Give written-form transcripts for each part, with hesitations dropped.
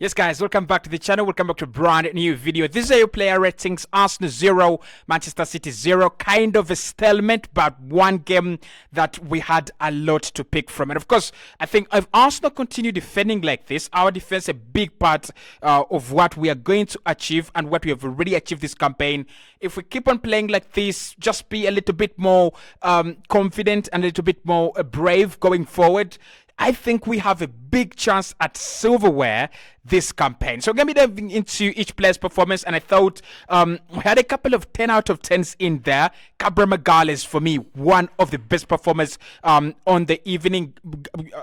Yes, guys, welcome back to the channel. Welcome back to a brand new video. This is your player ratings. Arsenal 0, Manchester City 0. Kind of a stalemate, but one game that we had a lot to pick from. And of course, I think if Arsenal continue defending like this, our defense a big part of what we are going to achieve and what we have already achieved this campaign. If we keep on playing like this, just be a little bit more confident and a little bit more brave going forward, I think we have a big chance at silverware this campaign. So we're going to be diving into each player's performance, and I thought we had a couple of 10 out of 10s in there. Gabriel is, for me, one of the best performers on the evening.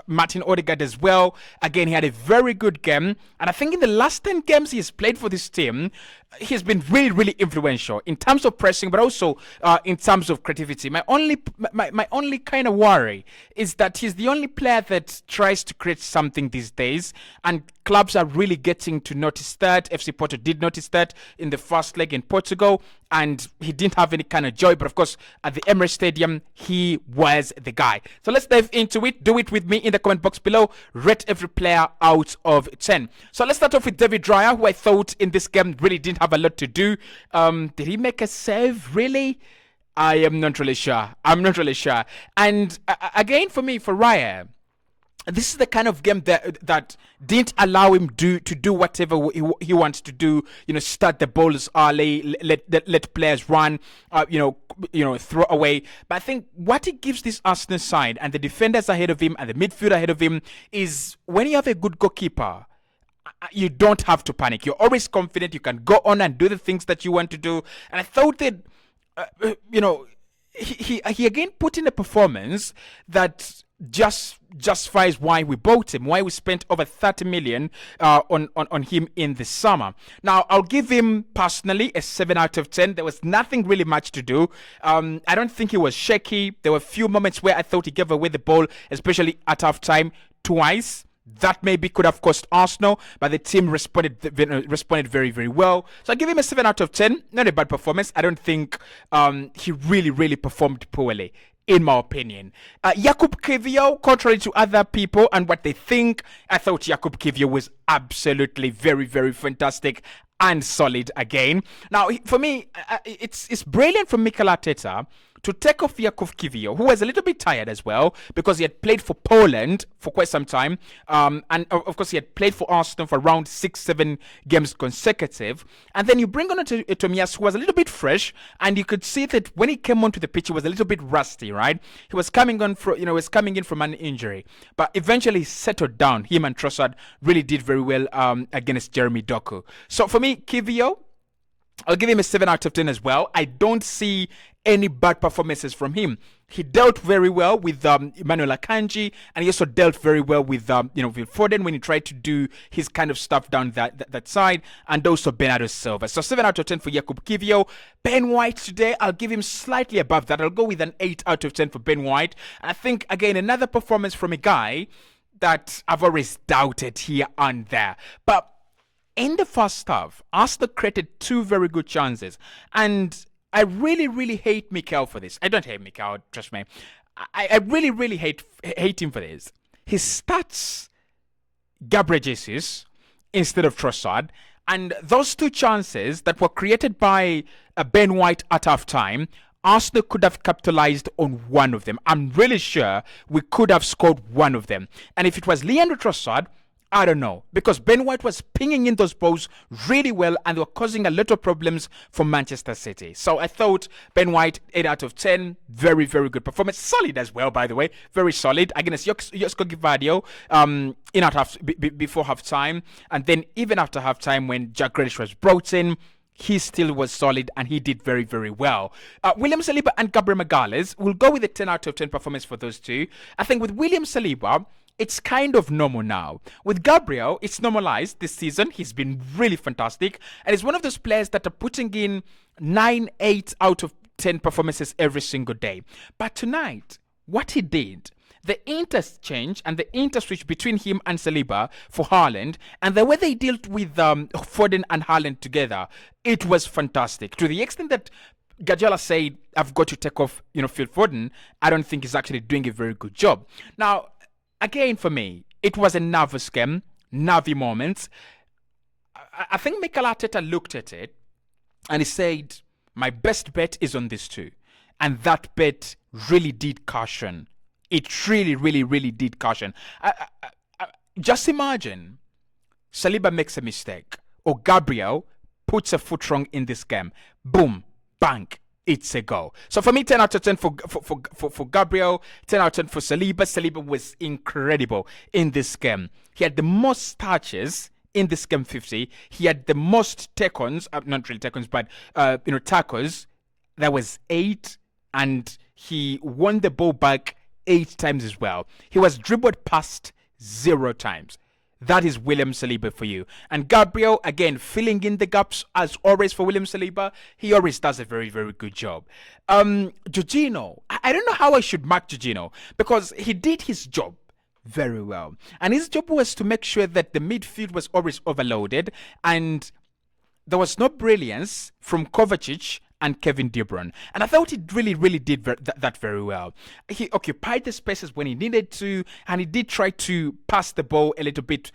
Martin Odegaard as well. Again, he had a very good game, and I think in the last 10 games he's played for this team, he's been really, really influential in terms of pressing, but also in terms of creativity. My only kind of worry is that he's the only player that tries to create something these days, and clubs are really getting to notice that. FC Porto did notice that in the first leg in Portugal, and he didn't have any kind of joy. But of course, at the Emirates Stadium, he was the guy. So let's dive into it. Do it with me in the comment box below. Rate every player out of 10. So let's start off with David Raya, who I thought in this game really didn't have a lot to do. Did he make a save? Really? I am not really sure. I'm not really sure. And again, for me, for Raya, this is the kind of game that didn't allow him to do whatever he wants to do. You know, start the balls early, let players run, throw away. But I think what it gives this Arsenal side and the defenders ahead of him and the midfield ahead of him is when you have a good goalkeeper, you don't have to panic. You're always confident. You can go on and do the things that you want to do. And I thought that, he again put in a performance that just justifies why we bought him, why we spent over 30 million on him in the summer. Now, I'll give him personally a 7 out of 10. There was nothing really much to do. I don't think he was shaky. There were a few moments where I thought he gave away the ball, especially at halftime, twice. That maybe could have cost Arsenal, but the team responded very, very well. So I give him a 7 out of 10. Not a bad performance. I don't think he really performed poorly, in my opinion. Jakub Kiwior, contrary to other people and what they think, I thought Jakub Kiwior was absolutely very fantastic and solid again. Now, for me, it's brilliant from Mikel Arteta to take off Jakub Kiwior, who was a little bit tired as well because he had played for Poland for quite some time. And of course, he had played for Arsenal for around 6-7 games consecutive. And then you bring on Tomias, who was a little bit fresh, and you could see that when he came onto the pitch, he was a little bit rusty, right? He was coming in from an injury, but eventually he settled down. Him and Trossard really did very well against Jeremy Doku. So for me, Kiwior, I'll give him a 7 out of 10 as well. I don't see any bad performances from him. He dealt very well with Emmanuel Akanji, and he also dealt very well with Phil Foden when he tried to do his kind of stuff down that side, and also Bernardo Silva. So 7 out of 10 for Jakub Kiwior. Ben White today, I'll give him slightly above that. I'll go with an 8 out of 10 for Ben White. I think, again, another performance from a guy that I've always doubted here and there. But in the first half, Arsenal created 2 very good chances, and I really hate Mikel for this. I don't hate Mikel, trust me. I really hate him for this. He starts Gabriel Jesus instead of Trossard, and those 2 chances that were created by Ben White at halftime, Arsenal could have capitalized on one of them. I'm really sure we could have scored one of them. And if it was Leandro Trossard, I don't know, because Ben White was pinging in those balls really well and they were causing a lot of problems for Manchester City. So I thought Ben White, 8 out of 10, very good performance. Solid as well, by the way, very solid against Josko Gvardiol before halftime, and then even after halftime when Jack Grealish was brought in, he still was solid and he did very well. William Saliba and Gabriel Magalhaes, we'll go with a 10 out of 10 performance for those two. I think with William Saliba, it's kind of normal now. With Gabriel, it's normalized this season. He's been really fantastic. And he's one of those players that are putting in 9, 8 out of 10 performances every single day. But tonight, what he did, the interchange and the interswitch between him and Saliba for Haaland, and the way they dealt with Foden and Haaland together, it was fantastic. To the extent that Guardiola said, I've got to take off, Phil Foden, I don't think he's actually doing a very good job. Now, again, for me, it was a nervous game, nervy moments. I think Mikel Arteta looked at it and he said, my best bet is on this two. And that bet really did caution. It really, really, really did caution. Just imagine Saliba makes a mistake or Gabriel puts a foot wrong in this game. Boom, bang, it's a goal. So for me, 10 out of 10 for Gabriel, 10 out of 10 for Saliba. Saliba was incredible in this game. He had the most touches in this game, 50. He had the most take-ons, not really take-ons, but tackles. That was 8, and he won the ball back 8 times as well. He was dribbled past 0 times. That is William Saliba for you. And Gabriel, again, filling in the gaps as always for William Saliba. He always does a very, very good job. Jorginho, I don't know how I should mark Jorginho because he did his job very well. And his job was to make sure that the midfield was always overloaded and there was no brilliance from Kovacic and Kevin De Bruyne. And I thought he really, really did that very well. He occupied the spaces when he needed to, and he did try to pass the ball a little bit,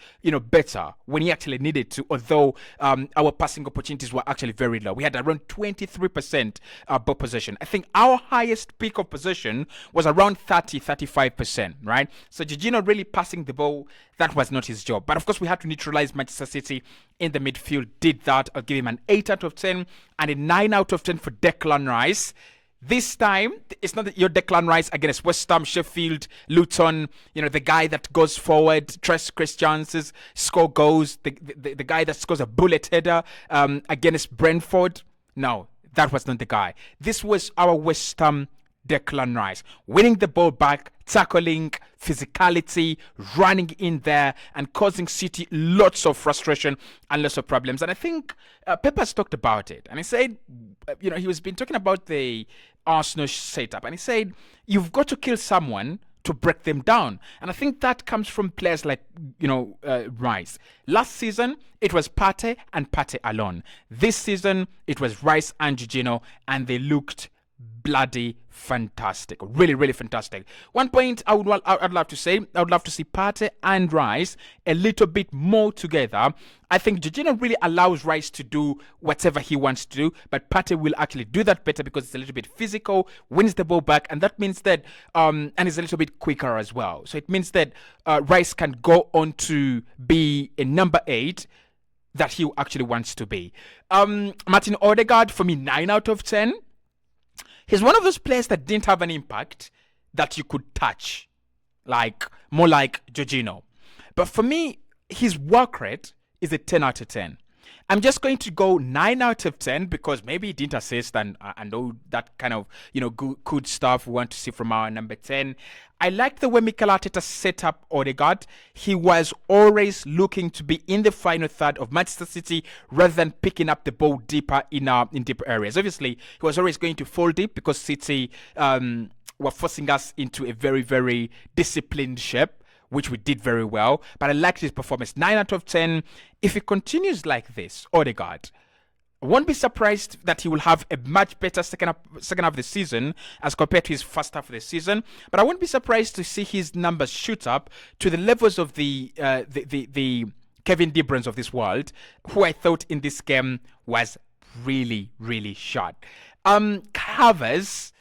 better when he actually needed to, although our passing opportunities were actually very low. We had around 23% ball possession. I think our highest peak of possession was around 35%, right? So Jorginho really passing the ball, that was not his job. But of course, we had to neutralize Manchester City in the midfield. Did that. I'll give him an 8 out of 10 and a 9 out of 10 for Declan Rice. This time, it's not your Declan Rice against West Ham, Sheffield, Luton, the guy that goes forward, creates chances, score goals, the guy that scores a bullet header against Brentford. No, that was not the guy. This was our West Ham Declan Rice, winning the ball back, tackling, physicality, running in there and causing City lots of frustration and lots of problems. And I think Pep has talked about it. And he said, he was been talking about the Arsenal setup. And he said, you've got to kill someone to break them down. And I think that comes from players like, Rice. Last season, it was Partey and Partey alone. This season, it was Rice and Jorginho, and they looked bloody fantastic. Really, really fantastic. One point I'd love to say, I would love to see Partey and Rice a little bit more together. I think Jorginho really allows Rice to do whatever he wants to do, but Partey will actually do that better because it's a little bit physical, wins the ball back, and that means that, and is a little bit quicker as well. So it means that Rice can go on to be a number 8 that he actually wants to be. Martin Odegaard, for me, 9 out of 10. He's one of those players that didn't have an impact that you could touch, more like Jorginho. But for me, his work rate is a 10 out of 10. I'm just going to go 9 out of 10 because maybe he didn't assist and all that kind of, good stuff we want to see from our number 10. I like the way Mikel Arteta set up Odegaard. He was always looking to be in the final third of Manchester City rather than picking up the ball deeper in deeper areas. Obviously, he was always going to fall deep because City were forcing us into a very, very disciplined shape, which we did very well. But I liked his performance. 9 out of 10. If he continues like this, Odegaard, I won't be surprised that he will have a much better second half of the season as compared to his first half of the season. But I won't be surprised to see his numbers shoot up to the levels of the Kevin De Bruynes of this world, who I thought in this game was really, really shot. Kai Havertz,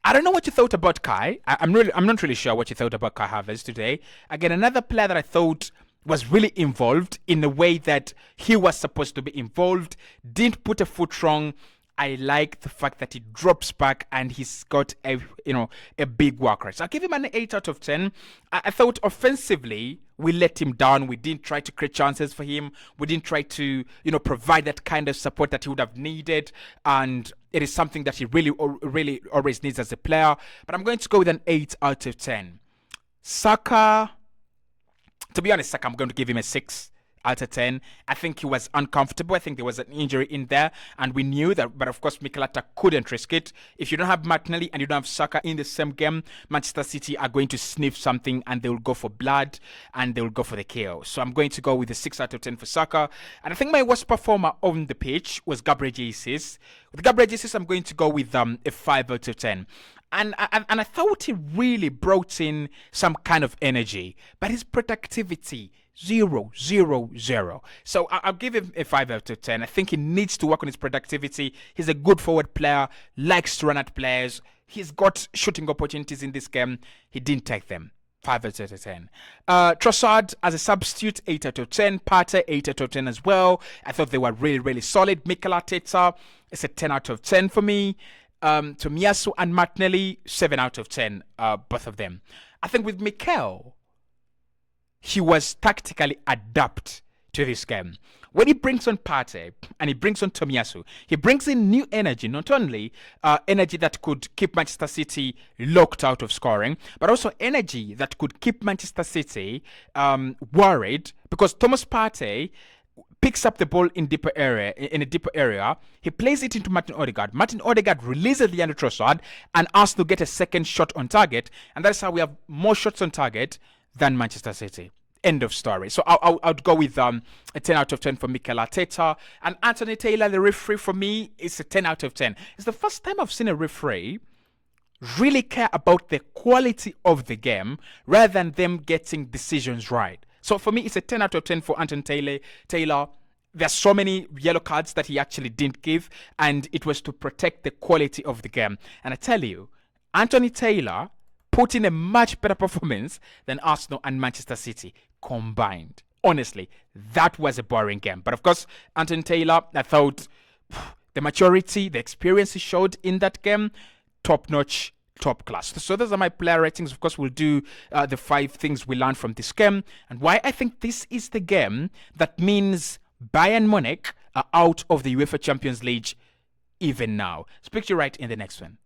I don't know what you thought about Kai. I'm not really sure what you thought about Kai Havertz today. Again, another player that I thought was really involved in the way that he was supposed to be involved, didn't put a foot wrong. I like the fact that he drops back and he's got a big work rate. So I'll give him an 8 out of 10. I thought offensively we let him down. We didn't try to create chances for him. We didn't try to provide that kind of support that he would have needed, and it is something that he really always needs as a player. But I'm going to go with an 8 out of 10. Saka, to be honest, Saka, I'm going to give him a 6 out of 10. I think he was uncomfortable. I think there was an injury in there, and we knew that. But of course, Mikel Arteta couldn't risk it. If you don't have Martinelli and you don't have Saka in the same game, Manchester City are going to sniff something and they will go for blood and they will go for the KO. So I'm going to go with a 6 out of 10 for Saka. And I think my worst performer on the pitch was Gabriel Jesus. With Gabriel Jesus, I'm going to go with a 5 out of 10. And I thought he really brought in some kind of energy, but his productivity 0, 0, 0. So I'll give him a 5 out of 10. I think he needs to work on his productivity. He's a good forward player, likes to run at players. He's got shooting opportunities in this game. He didn't take them. 5 out of 10. Trossard as a substitute, 8 out of 10. Partey, 8 out of 10 as well. I thought they were really, really solid. Mikel Arteta, it's a 10 out of 10 for me. Tomiyasu and Martinelli, 7 out of 10, both of them. I think with Mikel, he was tactically adept to this game. When he brings on Partey and he brings on Tomiyasu, he brings in new energy, not only energy that could keep Manchester City locked out of scoring, but also energy that could keep Manchester City worried, because Thomas Partey picks up the ball in a deeper area. He plays it into Martin Odegaard. Martin Odegaard releases Leandro Trossard and asks to get a second shot on target, and that's how we have more shots on target than Manchester City. End of story. So I'd go with a 10 out of 10 for Mikel Arteta. And Anthony Taylor, the referee, for me, is a 10 out of 10. It's the first time I've seen a referee really care about the quality of the game rather than them getting decisions right. So for me, it's a 10 out of 10 for Anthony Taylor. There's so many yellow cards that he actually didn't give, and it was to protect the quality of the game. And I tell you, Anthony Taylor put in a much better performance than Arsenal and Manchester City combined. Honestly, that was a boring game. But of course, Anthony Taylor, I thought the maturity, the experience he showed in that game, top-notch, top class. So those are my player ratings. Of course, we'll do the 5 things we learned from this game and why I think this is the game that means Bayern Munich are out of the UEFA Champions League even now. Speak to you right in the next one.